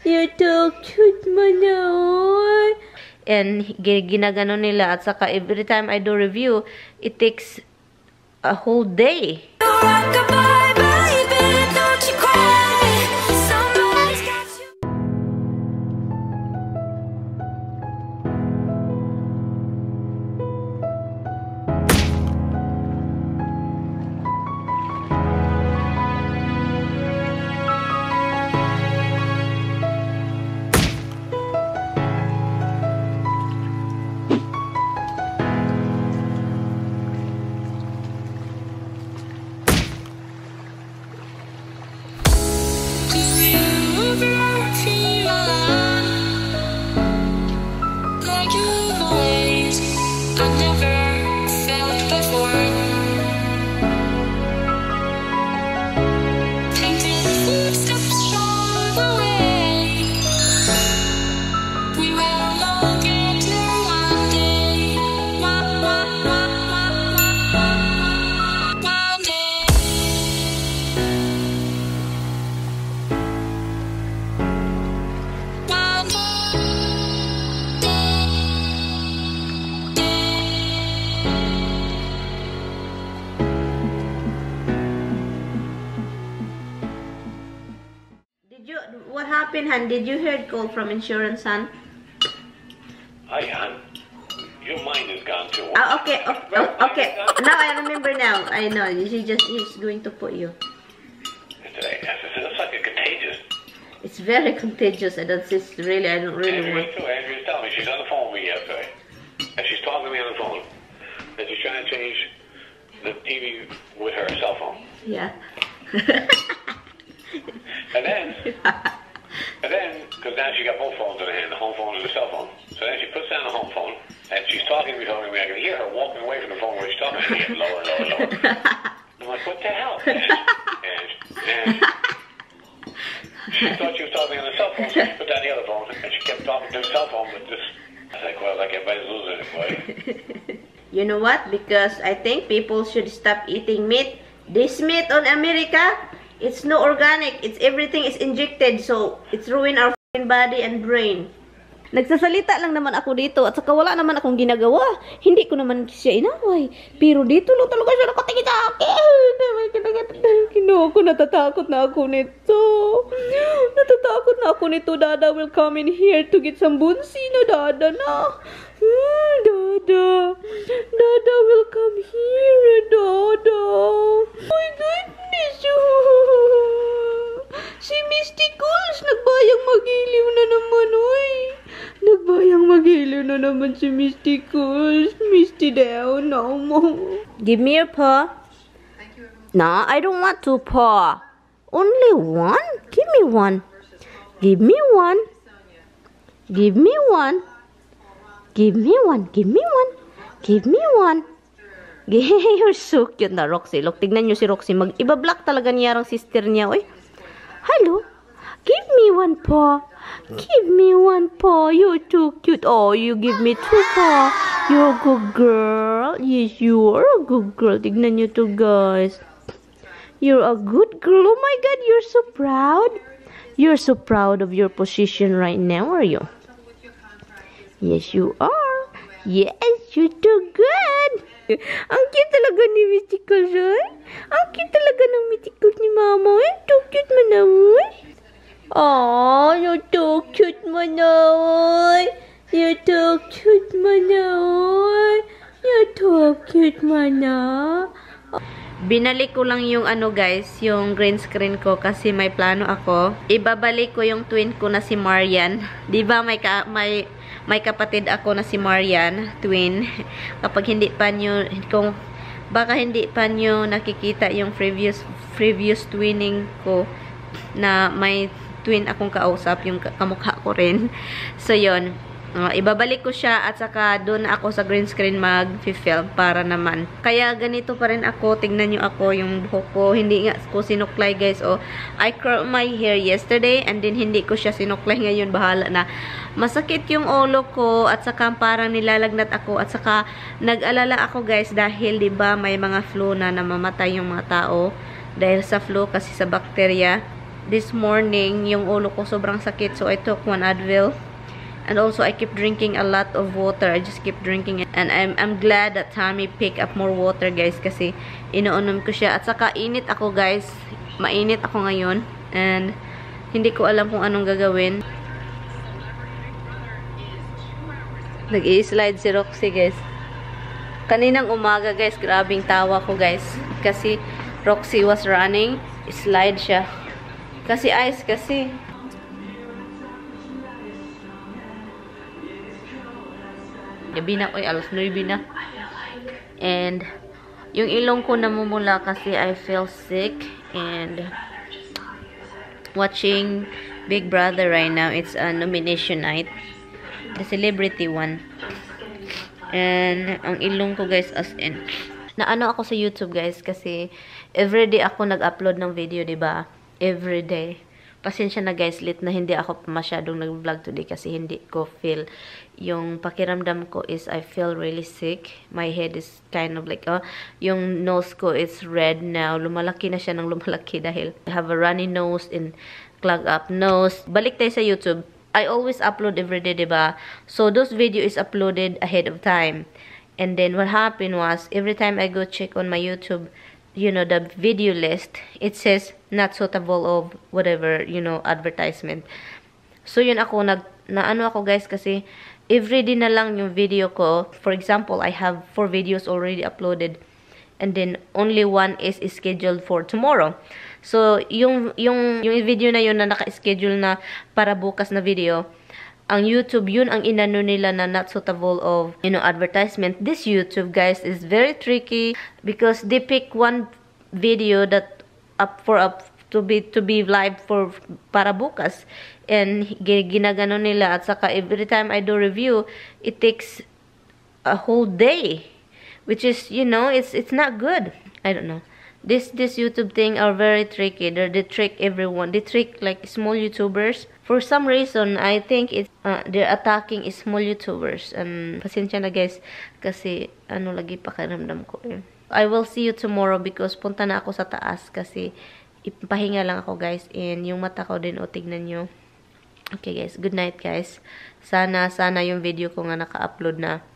You're too cute, Manoy. And ginagano nila. At saka every time I do review, it takes a whole day. What happened, Han? Did you hear call from insurance, Han? Hi, Han. Your mind has gone to... Okay. Now I remember now. I know. He's going to put you. It's like a contagious. It's very contagious. I don't really want... Andrew's telling me she's on the phone with me yesterday. And she's talking to me on the phone. And she's trying to change the TV with her cell phone. Yeah. And then, because now she got both phones in her hand, the home phone and the cell phone. So then she puts down the home phone, and she's talking to me. I can hear her walking away from the phone where she's talking, and she gets lower. I'm like, what the hell? And she thought she was talking on the cell phone, so she put down the other phone, and she kept talking to the cell phone, but this, I was like, well, like everybody's losing it, boy. You know what? Because I think people should stop eating meat. This meat on America, it's no organic. Everything is injected, so it's ruin our body and brain. Nagsasalita lang naman ako dito at saka wala naman akong ginagawa. Hindi ko naman siya inaway. Pero dito lang talaga siya nakatingin sa akin. Ako natatakot na ako nito. Natatakot na ako nito. Dada will come in here to get some bunsi na Dada na. Dada will come here, Dada. Oh my goodness. Si Mysticals, nagbayang magiliw na naman, oy. Nagbayang magiliw na naman si Mysticals. Misty down, no more. Give me your paw. No, I don't want two paw. Only one? Give me one. Give me one. Give me one. Give me one. Give me one. Give me one. You're so cute na, Roxy. Look, tignan nyo si Roxy. Mag-iba-black talaga niya ang sister niya, oy. Hello. Give me one paw. Give me one paw. You're too cute. Oh, you give me two paw. You're a good girl. Yes, you are a good girl. Tignan nyo to, guys. You're a good girl. Oh my God, you're so proud. You're so proud of your position right now, are you? Yes, you are. Yes, you're too good. Ang cute talaga ni Mysticals, eh? Ang cute talaga ng Mysticals ni Mama, eh? Too cute man naman. Oh, you're too cute man naman. You're too cute man naman. You're too cute man na. Binalik ko lang yung ano guys, yung green screen ko kasi may plano ako. Ibabalik ko yung twin ko na si MaryAnn. Diba may kapatid ako na si MaryAnn, twin. Kapag hindi pa nyo, baka hindi pa nyo nakikita yung previous twinning ko na may twin akong kausap, yung kamukha ko rin. So yun, ibabalik ko siya at saka doon ako sa green screen mag-film para naman. Kaya ganito pa rin ako, tignan nyo ako yung buhok ko. Hindi nga ko sinuklay guys. Oh, I curled my hair yesterday and then hindi ko siya sinuklay ngayon. Bahala na. Masakit yung ulo ko at saka parang nilalagnat ako at saka nag-alala ako guys dahil 'di ba may mga flu na namamatay yung mga tao dahil sa flu kasi sa bakterya. this morning, yung ulo ko sobrang sakit. So, I took 1 Advil. And also, I keep drinking a lot of water. I just keep drinking it. And I'm glad that Tommy picked up more water, guys. Kasi, inuunom ko siya. At saka, init ako, guys. Mainit ako ngayon. And, hindi ko alam kung anong gagawin. Nag-i-slide si Roxy, guys. Kaninang umaga, guys, grabing tawa ko, guys. Kasi, Roxy was running. Slide siya. Kasi ice, kasi. Gabi na, oy, alas 9 na. And, yung ilong ko namumula kasi I feel sick. And, watching Big Brother right now, it's a nomination night. The celebrity one. And, ang ilong ko, guys, as in. Naano ako sa YouTube, guys, kasi everyday ako nag-upload ng video, diba? Everyday. Pasensya na, guys, late na hindi ako masyadong nag-vlog today kasi hindi ko feel. Yung pakiramdam ko is I feel really sick. My head is kind of like, yung nose ko is red now. Lumalaki na siya ng lumalaki dahil I have a runny nose and clog up nose. Balik tayo sa YouTube. I always upload everyday, diba? So, those video is uploaded ahead of time. And then, what happened was, every time I go check on my YouTube, you know, the video list, it says not suitable of whatever, you know, advertisement. So, yun ako, naano ako, guys, kasi everyday na lang yung video ko. For example, I have 4 videos already uploaded. And then, only 1 is scheduled for tomorrow. So, yung video na yun na naka-schedule na para bukas na video, ang YouTube, yun ang inano nila na not suitable of, you know, advertisement. This YouTube, guys, is very tricky because they pick one video that to be live for para bukas. And ginagano nila at saka every time I do review, it takes a whole day, which is, you know, it's not good. I don't know. This YouTube thing are very tricky. They trick everyone. They trick like small YouTubers. For some reason, I think it's they're attacking small YouTubers. And pasensya na, guys, kasi ano lagi pakiramdam ko eh. I will see you tomorrow because punta na ako sa taas kasi ipahinga lang ako, guys. And yung mata ko din, o tignan nyo. Okay, guys. Good night, guys. Sana yung video ko nga naka-upload na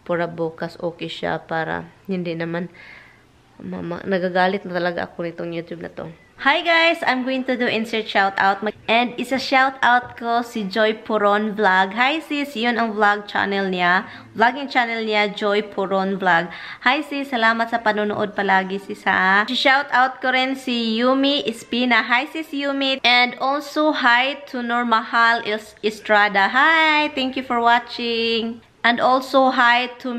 para bukas okay siya para hindi naman nagagalit na talaga ako nitong YouTube na to. Hi guys! I'm going to do insert shoutout. And isa shoutout ko si Joy Puron Vlog. Hi sis! Yun ang vlog channel niya. Vlogging channel niya, Joy Puron Vlog. Hi sis! Salamat sa panonood palagi sis ha. Shoutout ko rin si Yumi Espina. Hi sis Yumi! And also hi to Normahal Estrada. Hi! Thank you for watching. And also hi to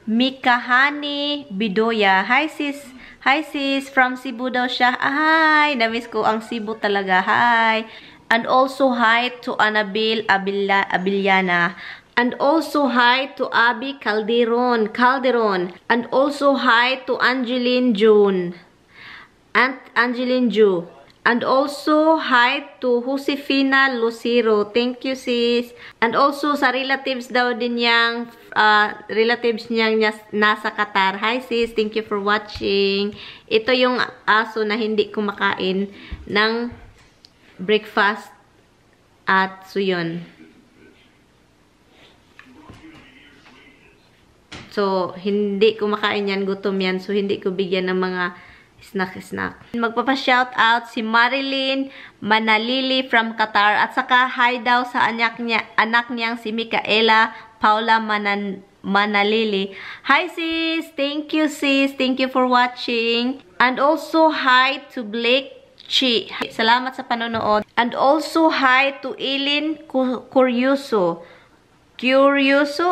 Mikahani Bidoya. Hi sis! Hi sis! From Cebu daw siya. Hi! Namiss ko ang Cebu talaga. Hi! And also hi to Annabelle Abiliana. And also hi to Abby Calderon. And also hi to Angeline June. And also, hi to Josefina Lucero. Thank you, sis. And also, sa relatives daw din niyang, relatives niyang nasa Qatar. Hi, sis. Thank you for watching. Ito yung aso na hindi kumakain ng breakfast at suyon. So, hindi kumakain yan, gutom yan. So, hindi ko bigyan ng mga snack. Magpapa-shoutout si Marilyn Manalili from Qatar. At saka hi daw sa anak niyang si Micaela Paula Manalili. Hi sis! Thank you sis! Thank you for watching. And also hi to Blake Chi. Salamat sa panonood. And also hi to Eileen Curioso.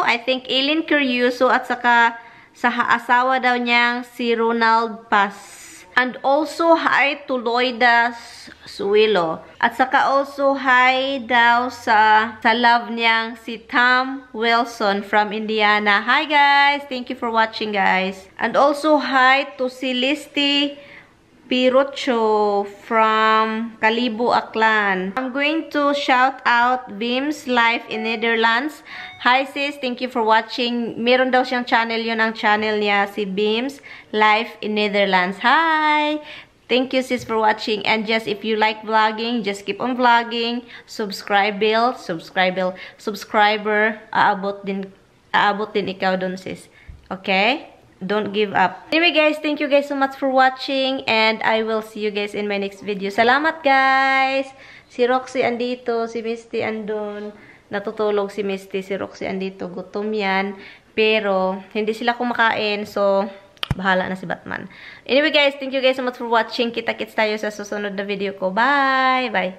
I think Eileen Curioso. At saka sa asawa daw niyang si Ronald Paz. And also, hi to Loida Suilo. At saka also, hi daw sa love niyang si Tom Wilson from Indiana. Hi guys! Thank you for watching guys. And also, hi to Celeste Pirocho from Kalibo, Aklan. I'm going to shout out Beam's Life in Netherlands. Hi sis, thank you for watching. Meron daw siyang channel, yun ang channel niya, si Beam's Life in Netherlands. Hi! Thank you, sis, for watching. And just if you like vlogging, just keep on vlogging. Subscriber, aabot din ikaw dun, sis. Okay? Don't give up. Anyway, guys, thank you guys so much for watching. And I will see you guys in my next video. Salamat, guys! Si Roxy andito, si Misty andun. Natutulog si Misty, si Roxy andito. Gutom yan. Pero, hindi sila kumakain. So, bahala na si Batman. Anyway, guys, thank you guys so much for watching. Kita-kits tayo sa susunod na video ko. Bye! Bye!